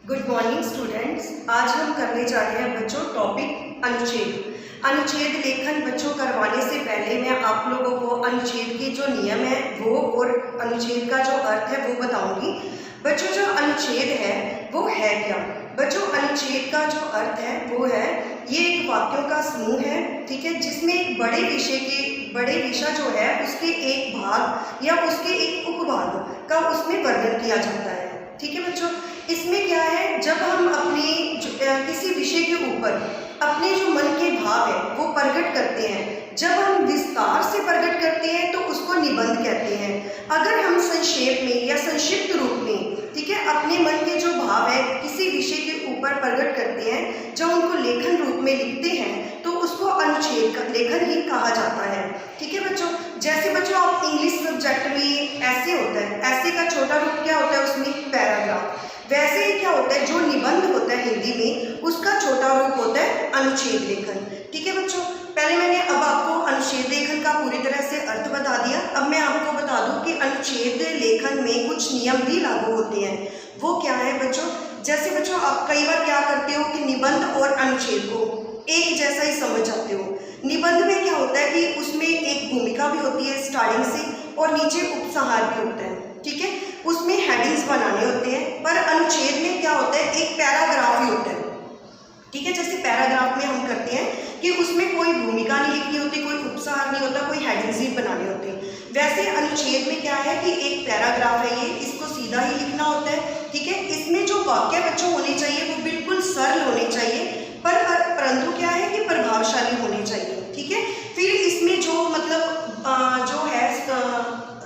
Good morning students. आज हम करने जा रहे हैं बच्चों टॉपिक अनुच्छेद। अनुच्छेद लेखन बच्चों करवाने से पहले मैं आप लोगों को अनुच्छेद के जो नियम है वो और अनुच्छेद का जो अर्थ है वो बताऊंगी। बच्चों जो अनुच्छेद है वो है क्या? बच्चों अनुच्छेद का जो अर्थ है वो है ये एक वाक्यों का समूह है, ठीक है, जिसमें एक बड़े विषय जो है उसके एक भाग या उसके एक उपभाग का उसमें वर्णन किया जाता है। ठीक है बच्चों, इसमें क्या है, जब हम अपने किसी विषय के ऊपर अपने जो मन के भाव है वो प्रकट करते हैं, जब हम विस्तार से प्रकट करते हैं तो उसको निबंध कहते हैं। अगर हम संक्षेप में या संक्षिप्त रूप में, ठीक है, अपने मन के जो भाव है किसी विषय के ऊपर प्रकट करते हैं, जब उनको लेखन रूप में लिखते हैं तो उसको अनुच्छेद का लेखन ही कहा जाता है। ठीक है बच्चों, जैसे बच्चों आप इंग्लिश सब्जेक्ट में ऐसे होता है, ऐसे का छोटा रूप क्या होता है उसमें पैराग्राफ, वैसे ही क्या होता है जो निबंध होता है हिंदी में उसका छोटा रूप होता है अनुच्छेद लेखन। ठीक है बच्चों, पहले मैंने अब आपको अनुच्छेद लेखन का पूरी तरह से अर्थ बता दिया। अब मैं आपको बता दूं कि अनुच्छेद लेखन में कुछ नियम भी लागू होते हैं। वो क्या है बच्चों, जैसे बच्चों आप कई बार क्या करते हो कि निबंध और अनुच्छेद को एक जैसा ही समझ जाते हो। निबंध में क्या होता है कि उसमें एक भूमिका भी होती है स्टार्टिंग से और नीचे उपसंहार भी होता है, ठीक है, उसमें हेडिंग्स बनाने होते हैं। पर अनुच्छेद में क्या होता है, एक पैराग्राफ ही होता है। ठीक है, जैसे पैराग्राफ में हम करते हैं कि उसमें कोई भूमिका नहीं लिखनी होती, कोई उपसंहार नहीं होता, कोई हेडिंग्स ही बनाने होते हैं। वैसे अनुच्छेद में क्या है कि एक पैराग्राफ है, ये इसको सीधा ही लिखना होता है। ठीक है, इसमें जो वाक्य बच्चों होने चाहिए वो बिल्कुल सरल होने चाहिए, परंतु क्या है कि प्रभावशाली होने चाहिए। ठीक है, फिर इसमें जो मतलब जो है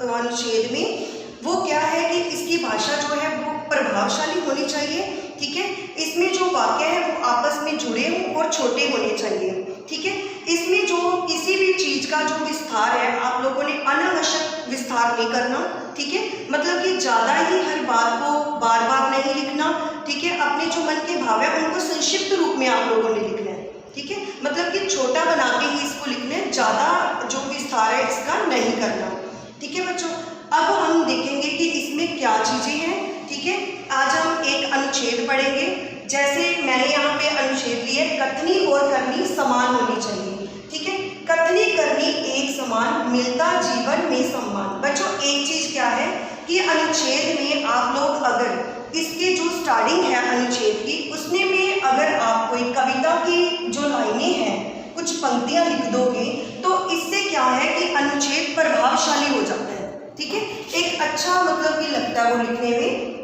अनुच्छेद में वो क्या है कि इसकी भाषा जो है वो प्रभावशाली होनी चाहिए। ठीक है, इसमें जो वाक्य है वो आपस में जुड़े हों और छोटे होने चाहिए। ठीक है, इसमें जो किसी भी चीज का जो विस्तार है आप लोगों ने अनावश्यक विस्तार नहीं करना। ठीक है, मतलब कि ज्यादा ही हर बात को बार बार नहीं लिखना। ठीक है, अपने जो मन के भाव है उनको संक्षिप्त रूप में आप लोगों ने लिखना है। ठीक है, मतलब कि छोटा बना के ही इसको लिखना है, ज्यादा जो विस्तार है इसका नहीं करना। ठीक है बच्चों, अब हम देखेंगे कि इसमें क्या चीजें हैं। ठीक है, आज हम एक अनुच्छेद पढ़ेंगे। जैसे मैंने यहाँ पे अनुच्छेद लिए, कथनी और करनी समान होनी चाहिए। ठीक है, कथनी करनी एक समान, मिलता जीवन में सम्मान। बच्चों एक चीज क्या है कि अनुच्छेद में आप लोग अगर इसके जो स्टार्टिंग है अनुच्छेद की उसने में अगर आप कोई कविता की जो लाइनें हैं कुछ पंक्तियां लिख दोगे तो इससे क्या है कि अनुच्छेद प्रभावशाली हो जाता है। ठीक है, एक अच्छा मतलब कि लगता है वो लिखने में।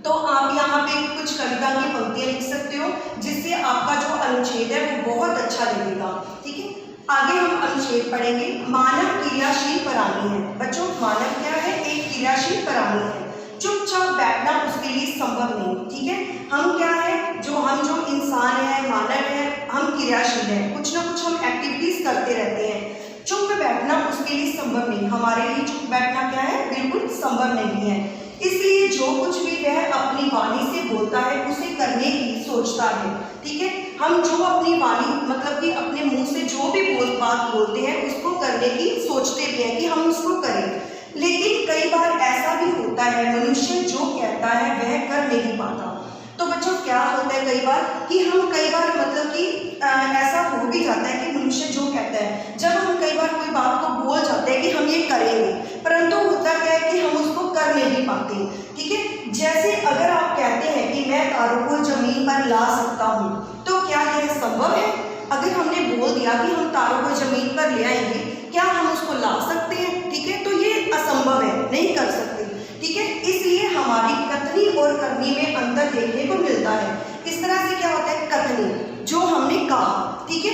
तो आप यहाँ पे कुछ कविता की पंक्तियां लिख सकते हो जिससे आपका जो अनुच्छेद है वो बहुत अच्छा लगेगा। ठीक है, आगे हम अनुच्छेद पढ़ेंगे। मानव क्रियाशील प्राणी है। बच्चों मानव क्या है, एक क्रियाशील प्राणी है, चुपचाप बैठना उसके लिए संभव नहीं। ठीक है, हम क्या है, हम जो इंसान है, मानव है, हम क्रियाशील है, कुछ ना कुछ हम एक्टिविटीज करते रहते हैं। चुप बैठना उसके लिए संभव नहीं, हमारे लिए चुप बैठना क्या है, बिल्कुल संभव नहीं है। इसलिए जो कुछ भी वह अपनी वाणी से बोलता है उसे करने की सोचता है। ठीक है, हम जो अपनी वाणी मतलब कि अपने मुंह से जो भी बात बोलते हैं उसको करने की सोचते भी हैं कि हम उसको करें। लेकिन कई बार ऐसा भी होता है मनुष्य जो कहता है वह कर नहीं पाता। तो बच्चों क्या होता है कई बार कि हम कई बार मतलब कि ऐसा हो भी जाता है कि मनुष्य जो कहता है, जब हम कई बार कोई बात को बोल जाते हैं कि हम ये करेंगे, परंतु होता क्या है कि हम उसको कर नहीं पाते। ठीक है, जैसे अगर आप कहते हैं कि मैं तारों को जमीन पर ला सकता हूँ, तो क्या यह संभव है? अगर हमने बोल दिया कि हम तारों को जमीन पर ले आएंगे, क्या हम उसको ला सकते हैं? ठीक है, तो ये असंभव है, नहीं कर सकते। ठीक है, इसलिए हमारी कथनी और करनी में अंतर देखने को मिलता है। इस तरह से क्या होता है, कथनी जो हमने कहा, ठीक है,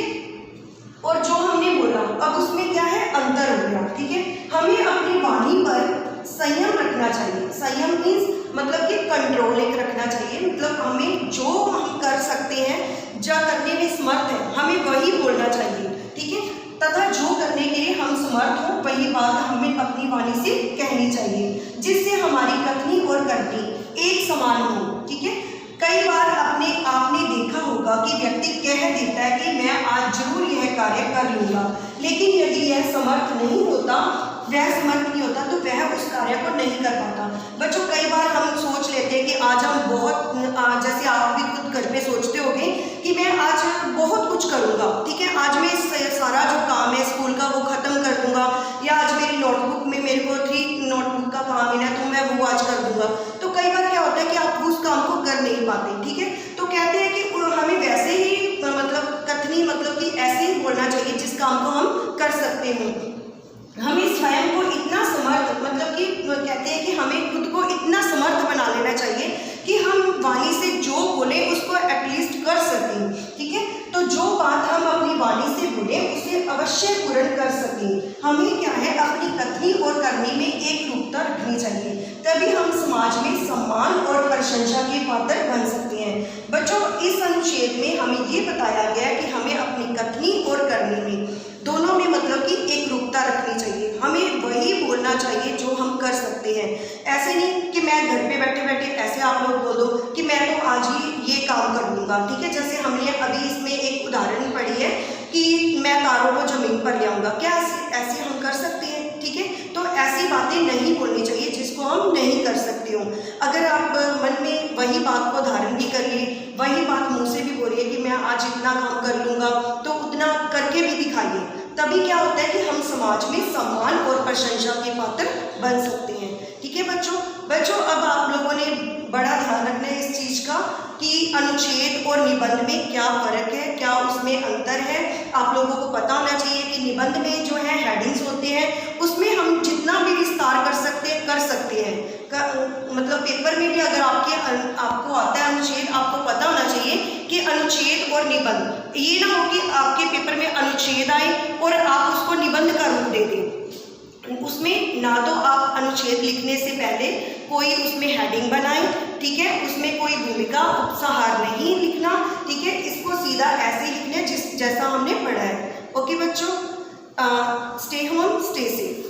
और जो हमने बोला, अब उसमें क्या है, अंतर हो गया। ठीक है, हमें अपनी वाणी पर संयम रखना चाहिए। संयम मीन्स मतलब कि कंट्रोल एक रखना चाहिए, मतलब हमें जो हम कर सकते हैं, जो करने में समर्थ है, हमें वही बोलना चाहिए। ठीक है, तथा जो करने के लिए हम समर्थ हो वही बात हमें अपनी वाणी से कहनी चाहिए, जिससे हमारी कथनी और करनी एक समान हो। ठीक है, कई बार आपने देखा होगा कि व्यक्ति कह देता है कि मैं आज जरूर यह कार्य कर लूंगा, लेकिन यदि यह समर्थ नहीं होता, वह समर्थ नहीं होता तो वह उस कार्य को नहीं कर पाता। बच्चों कई बार हम सोच लेते हैं कि आज हम बहुत जैसे कुछ करूँगा, ठीक है। आज मैं सारा जो काम है स्कूल का वो ख़त्म कर दूँगा, या आज मेरी नोटबुक में मेरे को 3 नोटबुक का काम है ना, तो मैं वो आज कर दूँगा। तो कई बार क्या होता है कि आप उस काम को कर नहीं पाते, ठीक है। तो कहते हैं कि हमें वैसे ही मतलब कथनी मतलब कि ऐसे ही बोलना चाहिए जिस काम को हम कर सकते हैं। हमें स्वयं को इतना समर्थ मतलब कि कहते हैं कि हमें खुद को इतना समर्थ बना लेना चाहिए कि हम वाणी से जो बोले उसको एटलीस्ट कर सकें, ठीक है। तो जो बात हम अपनी वाणी से बोले उसे अवश्य पूर्ण कर सकें। हमें क्या है अपनी कथनी और करनी में एक रूपता रखनी चाहिए, तभी हम समाज में सम्मान और प्रशंसा के पात्र बन सकते हैं। बच्चों, इस अनुच्छेद में हमें ये बताया गया कि हमें अपनी कथनी और करनी में दोनों में मतलब कि एक रूपता रखनी चाहिए। हमें वही बोलना चाहिए जो हम कर सकते हैं। ऐसे नहीं कि मैं घर पे बैठे बैठे ऐसे आप लोग बोल दो कि मैं तो आज ही ये काम कर लूँगा, ठीक है। जैसे हमने अभी इसमें एक उदाहरण पढ़ी है कि मैं तारों को ज़मीन पर ले आऊँगा, क्या ऐसे हम कर सकते हैं, ठीक है। तो ऐसी बातें नहीं बोलनी चाहिए जिसको हम नहीं कर सकते हो। अगर आप मन में वही बात को धारण भी करिए, वही बात मुँह से भी बोलिए कि मैं आज इतना काम कर लूँगा, तो उतना करके भी दिखाइए। तभी क्या होता है कि हम समाज में सम्मान और प्रशंसा के पात्र बन सकते हैं, ठीक है बच्चों। अब आप लोगों ने बड़ा ध्यान रखना है इस चीज़ का कि अनुच्छेद और निबंध में क्या फ़र्क है, क्या उसमें अंतर है। आप लोगों को पता होना चाहिए कि निबंध में जो है हेडिंग्स होते हैं, उसमें हम जितना भी विस्तार कर सकते हैं। मतलब पेपर में भी अगर आपको आता है अनुच्छेद, आपको पता होना चाहिए कि अनुच्छेद और निबंध, ये ना हो कि आपके पेपर में अनुच्छेद आए और आप उसको निबंध का रूप दे दें। उसमें ना तो आप अनुच्छेद लिखने से पहले कोई उसमें हेडिंग बनाएं, ठीक है। उसमें कोई भूमिका उपसंहार नहीं लिखना, ठीक है। इसको सीधा ऐसे लिखना जैसा हमने पढ़ा है। ओके बच्चों, स्टे होम, स्टे सेफ।